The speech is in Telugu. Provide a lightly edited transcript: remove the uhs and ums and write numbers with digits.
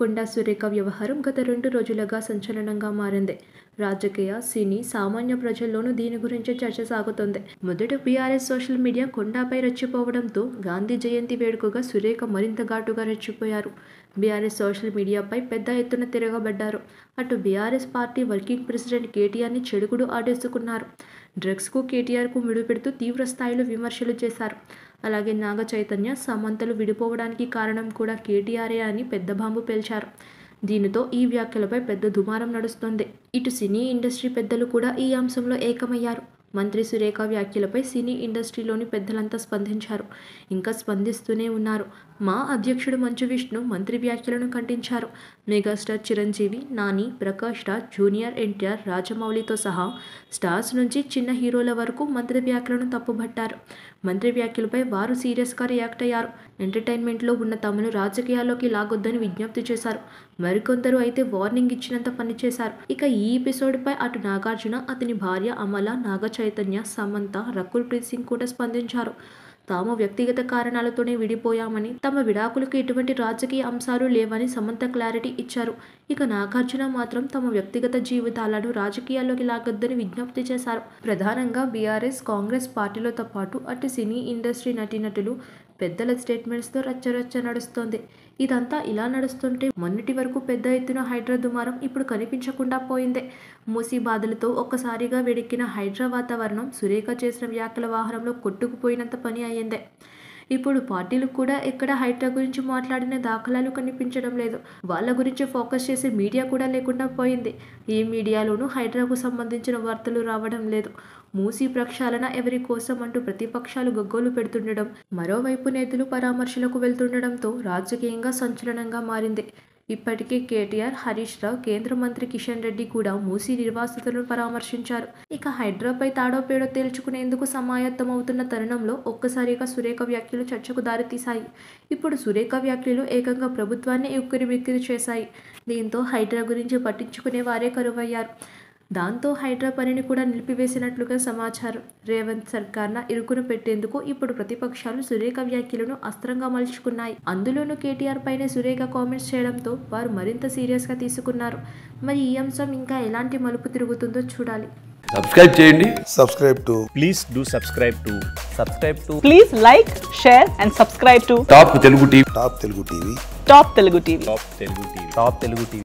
కొండా సురేఖ వ్యవహారం గత 2 రోజులుగా సంచలనంగా మారింది. రాజకీయ, సినీ, సామాన్య ప్రజల్లోనూ దీని గురించి చర్చ సాగుతోంది. మొదట బీఆర్ఎస్ సోషల్ మీడియా కొండాపై రెచ్చిపోవడంతో గాంధీ జయంతి వేడుకగా సురేఖ మరింత ఘాటుగా రెచ్చిపోయారు. బీఆర్ఎస్ సోషల్ మీడియాపై పెద్ద ఎత్తున తిరగబడ్డారు. అటు బీఆర్ఎస్ పార్టీ వర్కింగ్ ప్రెసిడెంట్ కేటీఆర్ని చెడుగుడు ఆడేసుకున్నారు. డ్రగ్స్కు కేటీఆర్కు ముడిపెడుతూ తీవ్ర స్థాయిలో విమర్శలు చేశారు. అలాగే నాగ చైతన్య, సమంతలు విడిపోవడానికి కారణం కూడా కేటీఆరే అని పెద్ద బాంబు పేల్చారు. దీనితో ఈ వ్యాఖ్యలపై పెద్ద దుమారం నడుస్తోంది. ఇటు సినీ ఇండస్ట్రీ పెద్దలు కూడా ఈ అంశంలో ఏకమయ్యారు. మంత్రి సురేఖ వ్యాఖ్యలపై సినీ ఇండస్ట్రీలోని పెద్దలంతా స్పందించారు. ఇంకా స్పందిస్తూనే ఉన్నారు. మా అధ్యక్షుడు మంచు విష్ణు మంత్రి వ్యాఖ్యలను ఖండించారు. మెగాస్టార్ చిరంజీవి, నాని, ప్రకాష్ రాజ్, జూనియర్ ఎన్టీఆర్, రాజమౌళితో సహా స్టార్స్ నుంచి చిన్న హీరోల వరకు మంత్రి వ్యాఖ్యలను తప్పుబట్టారు. మంత్రి వ్యాఖ్యలపై వారు సీరియస్గా రియాక్ట్ అయ్యారు. ఎంటర్టైన్మెంట్లో ఉన్న తమను రాజకీయాల్లోకి లాగొద్దని విజ్ఞప్తి చేశారు. మరికొందరు అయితే వార్నింగ్ ఇచ్చినంత పనిచేశారు. ఇక ఈ ఎపిసోడ్పై అటు నాగార్జున, అతని భార్య అమల, నాగ చైతన్య, సమంత, రకుల్ ప్రీత్ సింగ్ కూడా స్పందించారు. తాము వ్యక్తిగత కారణాలతోనే విడిపోయామని, తమ విడాకులకు ఎటువంటి రాజకీయ అంశాలు లేవని సమంత క్లారిటీ ఇచ్చారు. ఇక నాగార్జున మాత్రం తమ వ్యక్తిగత జీవితాలను రాజకీయాల్లోకి లాగొద్దని విజ్ఞప్తి చేశారు. ప్రధానంగా బీఆర్ఎస్, కాంగ్రెస్ పార్టీలతో పాటు అటు సినీ ఇండస్ట్రీ నటీనటులు పెద్దల స్టేట్మెంట్స్తో రచ్చరచ్చ నడుస్తోంది. ఇదంతా ఇలా నడుస్తుంటే మొన్నటి వరకు పెద్ద ఎత్తున హైడ్రా దుమారం ఇప్పుడు కనిపించకుండా పోయిందే. మూసీ బాధలతో ఒక్కసారిగా వేడెక్కిన హైడ్రా వాతావరణం సురేఖ చేసిన వ్యాఖ్యల వాహనంలో కొట్టుకుపోయినంత పని అయ్యిందే. ఇప్పుడు పార్టీలు కూడా ఎక్కడ హైడ్రా గురించి మాట్లాడిన దాఖలాలు కనిపించడం లేదు. వాళ్ళ గురించి ఫోకస్ చేసే మీడియా కూడా లేకుండా పోయింది. ఏ మీడియాలోనూ హైడ్రాకు సంబంధించిన వార్తలు రావడం లేదు. మూసీ ప్రక్షాళన ఎవరి కోసం అంటూ ప్రతిపక్షాలు గగ్గోలు పెడుతుండడం, మరోవైపు నేతలు పరామర్శలకు వెళ్తుండడంతో రాజకీయంగా సంచలనంగా మారింది. ఇప్పటికే కేటీఆర్, హరీష్ రావు, కేంద్ర మంత్రి కిషన్ రెడ్డి కూడా మూసీ నిర్వాసితులను పరామర్శించారు. ఇక హైడ్రాపై తాడో పేడో తేల్చుకునేందుకు సమాయత్తమవుతున్న తరుణంలో ఒక్కసారిగా సురేఖ వ్యాఖ్యలు చర్చకు దారితీశాయి. ఇప్పుడు సురేఖ వ్యాఖ్యలు ఏకంగా ప్రభుత్వాన్ని ఉక్కిరిబిక్కిరి చేశాయి. దీంతో హైడ్రా గురించి పట్టించుకునే వారే కరువయ్యారు. దాంతో హైడ్రా పనిని కూడా నిలిపివేసినట్లుగా సమాచారం. రేవంత్ సర్కార్ను ఇరుకున పెట్టేందుకు ఇప్పుడు ప్రతిపక్షాలు సురేఖ వ్యాఖ్యలను అస్త్రంగా మలుచుకున్నాయి. అందులోనూ కేటీఆర్ పైనే సురేఖ కామెంట్స్ చేయడంతో వారు మరింత సీరియస్గా తీసుకున్నారు. మరి ఈ అంశం ఇంకా ఎలాంటి మలుపు తిరుగుతుందో చూడాలి. సబ్స్క్రైబ్ చేయండి. Please like, share and subscribe to top Telugu TV. Top Telugu TV.